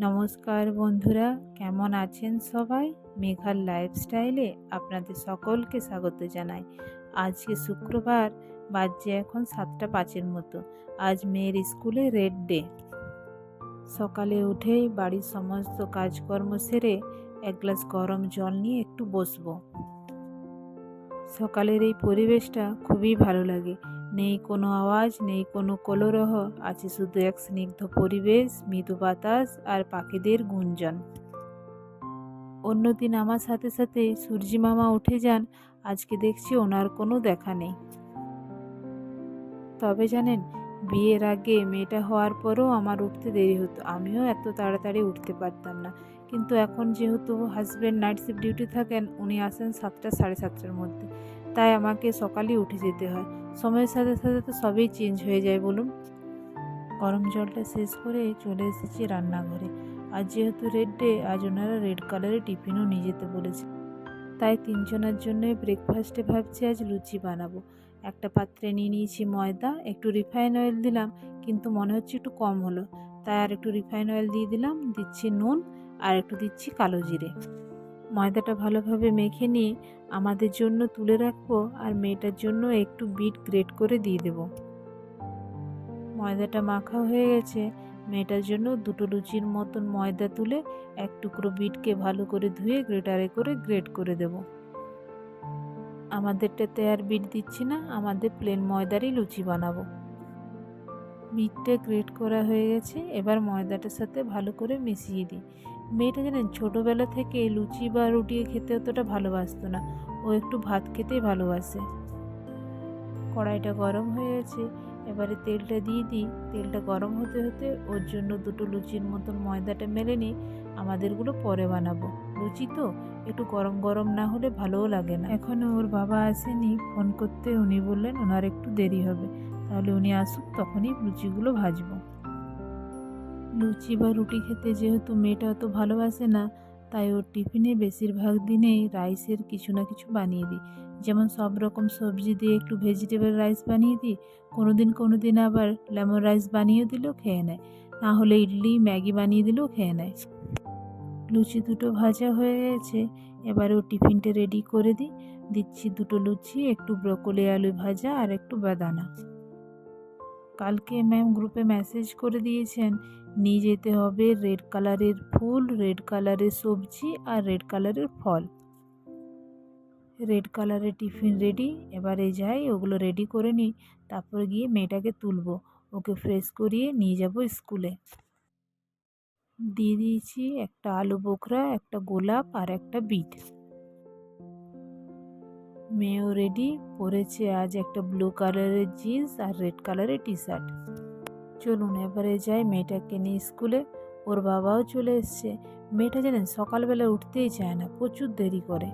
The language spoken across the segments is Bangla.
নমস্কার বন্ধুরা, কেমন আছেন সবাই? মেঘার লাইফস্টাইলে আপনাদের সকলকে স্বাগত জানাই। আজকে শুক্রবার, বাজছে এখন 7:05 মতো। আজ মেয়ের স্কুলে রেড ডে। সকালে উঠেই বাড়ির সমস্ত কাজকর্ম সেরে এক গ্লাস গরম জল নিয়ে একটু বসবো। সকালের এই পরিবেশটা খুবই ভালো লাগে। নেই কোনো আওয়াজ, নেই কোনো কলরহ, আছে শুধু এক স্নিগ্ধ পরিবেশ, মৃদু বাতাস আর পাখিদের গুঞ্জন। অন্যদিন আমার সাথে সাথে সূর্যি মামা উঠে যান, আজকে দেখছি ওনার কোনো দেখা নেই। তবে জানেন, বিয়ের আগে মেয়েটা হওয়ার পরও আমার উঠতে দেরি হতো, আমিও এত তাড়াতাড়ি উঠতে পারতাম না। কিন্তু এখন যেহেতু হাজব্যান্ড নাইট শিফট ডিউটি থাকেন, উনি আসেন 7টা সাড়ে 7টার মধ্যে, তাই আমাকে সকালেই উঠে যেতে হয়। সময়ের সাথে সাথে তো সবই চেঞ্জ হয়ে যায় বলুন। গরম জলটা শেষ করে চলে এসেছি রান্নাঘরে। আজ যেহেতু রেড ডে, আজ ওনারা রেড কালারের টিফিনও নিয়ে যেতে বলেছে। তাই তিনজনের জন্যই ব্রেকফাস্টে ভাবছি আজ লুচি বানাবো। একটা পাত্রে নিয়ে নিয়েছি ময়দা, একটু রিফাইন অয়েল দিলাম, কিন্তু মনে হচ্ছে একটু কম হলো, তাই আর একটু রিফাইন অয়েল দিয়ে দিলাম। দিচ্ছি নুন আর একটু দিচ্ছি কালো জিরে। ময়দাটা ভালোভাবে মেখে নিয়ে আমাদের জন্য তুলে রাখবো, আর মেয়েটার জন্য একটু বিট গ্রেট করে দিয়ে দেবো। ময়দাটা মাখা হয়ে গেছে। মেয়েটার জন্য দুটো লুচির মতন ময়দা তুলে এক টুকরো বিটকে ভালো করে ধুয়ে গ্রেটারে করে গ্রেট করে দেব। আমাদেরটাতে আর বিট দিচ্ছি না, আমাদের প্লেন ময়দারই লুচি বানাবো। বিটটা গ্রেট করা হয়ে গেছে, এবার ময়দাটার সাথে ভালো করে মিশিয়ে দিই। মেয়েটা জানেন ছোটোবেলা থেকে লুচি বা রুটি খেতে অতটা ভালোবাসতো না, ও একটু ভাত খেতেই ভালোবাসে। কড়াইটা গরম হয়ে গেছে, এবারে তেলটা দিয়ে দিই। তেলটা গরম হতে হতে ওর জন্য দুটো লুচির মতন ময়দাটা মেলে নিই। আমাদেরগুলো পরে বানাবো, লুচি তো একটু গরম গরম না হলে ভালোও লাগে না। এখনও ওর বাবা আসেনি, ফোন করতে উনি বললেন ওনার একটু দেরি হবে, তাহলে উনি আসুক তখনই লুচিগুলো ভাজবো। লুচি বা রুটি খেতে যেহেতু মেয়েটা অত ভালোবাসে না, তাই ওর টিফিনে বেশিরভাগ দিনেই রাইসের কিছু না কিছু বানিয়ে দিই। যেমন সব রকম সবজি দিয়ে একটু ভেজিটেবল রাইস বানিয়ে দিই, কোনো দিন আবার লেমন রাইস বানিয়ে দিলেও খেয়ে নেয়, না হলে ইডলি ম্যাগি বানিয়ে দিলেও খেয়ে নেয়। লুচি দুটো ভাজা হয়ে গেছে, এবারে ও টিফিনটা রেডি করে দিই। দিচ্ছি দুটো লুচি, একটু ব্রকলি আলু ভাজা আর একটু বেদানা। কালকে ম্যাম গ্রুপে মেসেজ করে দিয়েছেন, নিয়ে যেতে হবে রেড কালারের ফুল, রেড কালারের সবজি আর রেড কালারের ফল। রেড কালারের টিফিন রেডি, এবারে যাই ওগুলো রেডি করে নিই, তারপরে গিয়ে মেয়েটাকে তুলবো, ওকে ফ্রেশ করিয়ে নিয়ে যাব স্কুলে। দিয়ে দিয়েছি একটা আলু বোখরা, একটা গোলাপ আর একটা বিট। মেয়েও রেডি, পরেছে আজ একটা ব্লু কালারের জিন্স আর রেড কালারের টি শার্ট। চলুন এবারে যাই মেয়েটাকে নিয়ে স্কুলে। ওর বাবাও চলে এসছে। মেয়েটা জানেন সকালবেলা উঠতেই চায় না, প্রচুর দেরি করে।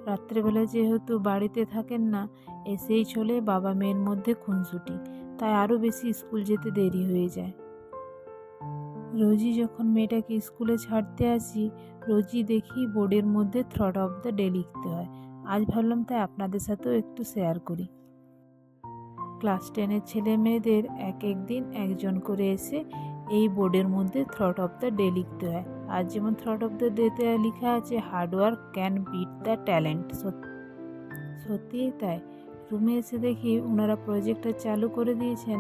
রাত্রেবেলা যেহেতু বাড়িতে থাকেন না, এসেই চলে বাবা মেয়ের মধ্যে খুনসুটি, তাই আরও বেশি স্কুল যেতে দেরি হয়ে যায়। রোজই যখন মেয়েটাকে স্কুলে ছাড়তে আসি, রোজই দেখি বোর্ডের মধ্যে থট অফ দ্য ডে লিখতে হয়। আজ ভাবলাম তাই আপনাদের সাথেও একটু শেয়ার করি। ক্লাস 10-এর ছেলে মেয়েদের এক এক দিন একজন করে এসে এই বোর্ডের মধ্যে থট অফ দ্য ডে লিখতে হয়। আজ যেমন থট অফ দ্য ডেতে লেখা আছে hard work can bit the talent. সত্যিই তাই। রুমে এসে দেখি ওনারা প্রজেক্টটা চালু করে দিয়েছেন।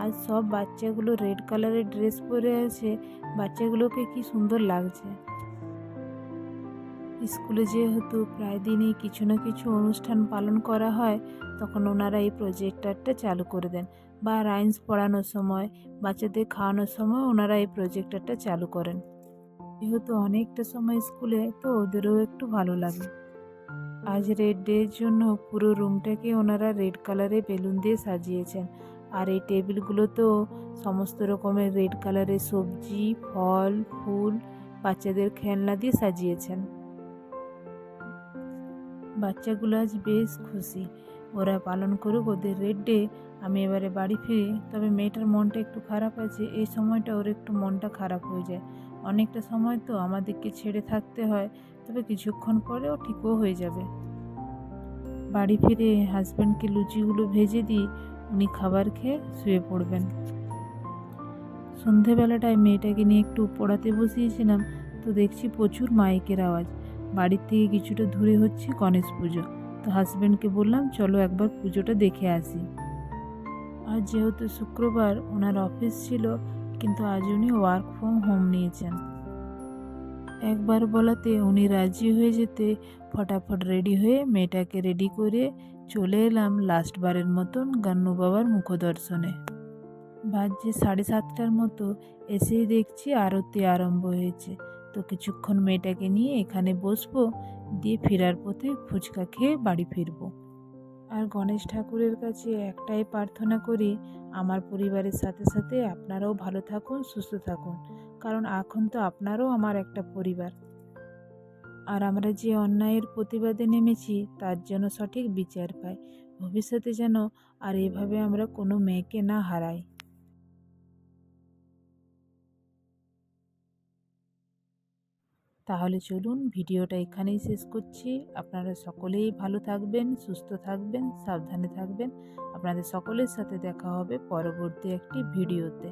আজ সব বাচ্চাগুলো রেড কালারের ড্রেস পরে আছে, বাচ্চাগুলোকে কি সুন্দর লাগছে। স্কুলে যেহেতু প্রায় দিনই কিছু না কিছু অনুষ্ঠান পালন করা হয়, তখন ওনারা এই প্রজেক্টরটা চালু করে দেন, বা রাইমস পড়ানোর সময়, বাচ্চাদের খাওয়ানোর সময় ওনারা এই প্রজেক্টরটা চালু করেন। যেহেতু অনেকটা সময় স্কুলে, তো ওদেরও একটু ভালো লাগে। আজ রেড ডের জন্য পুরো রুমটাকে ওনারা রেড কালারে বেলুন দিয়ে সাজিয়েছেন, আর এই টেবিলগুলোতেও সমস্ত রকমের রেড কালারের সবজি, ফল, ফুল, বাচ্চাদের খেলনা দিয়ে সাজিয়েছেন। বাচ্চাগুলো আজ বেশ খুশি, ওরা পালন করুক ওদের রেড ডে। আমি এবারে বাড়ি ফিরি। তবে মেয়েটার মনটা একটু খারাপ আছে, এই সময়টা ওর একটু মনটা খারাপ হয়ে যায়। অনেকটা সময় তো আমাদেরকে ছেড়ে থাকতে হয়, তবে কিছুক্ষণ পরেও ঠিকও হয়ে যাবে। বাড়ি ফিরে হাজব্যান্ডকে লুচিগুলো ভেজে দিই, উনি খাবার খেয়ে শুয়ে পড়বেন। সন্ধেবেলাটায় মেয়েটাকে নিয়ে একটু পড়াতে বসিয়েছিলাম, তো দেখছি প্রচুর মাইকের আওয়াজ। বাড়ির থেকে কিছুটা দূরে হচ্ছে গণেশ পুজো। তো হাজব্যান্ডকে বললাম চলো একবার পুজোটা দেখে আসি। আর যেহেতু শুক্রবার ওনার অফিস ছিল, কিন্তু আজ উনি ওয়ার্ক ফ্রম হোম নিয়েছেন। একবার বলাতে উনি রাজি হয়ে যেতে ফটাফট রেডি হয়ে মেয়েটাকে রেডি করে চলে এলাম লাস্টবারের মতন গান্নু বাবার মুখদর্শনে। বাজছে 7:30টার মতো, এসেই দেখছি আরতি আরম্ভ হয়েছে। তো কিছুক্ষণ মেয়েটাকে নিয়ে এখানে বসবো, দিয়ে ফেরার পথে ফুচকা খেয়ে বাড়ি ফিরবো। আর গণেশ ঠাকুরের কাছে একটাই প্রার্থনা করি, আমার পরিবারের সাথে সাথে আপনারাও ভালো থাকুন, সুস্থ থাকুন, কারণ এখন তো আপনারাও আমার একটা পরিবার। আর আমরা যে অন্যায়ের প্রতিবাদে নেমেছি তার যেন সঠিক বিচার পাই, ভবিষ্যতে যেন আর এভাবে আমরা কোনো মেয়েকে না হারাই। তাহলে চলুন ভিডিওটা এখানেই শেষ করছি। আপনারা সকলেই ভালো থাকবেন, সুস্থ থাকবেন, সাবধানে থাকবেন। আপনাদের সকলের সাথে দেখা হবে পরবর্তী একটি ভিডিওতে।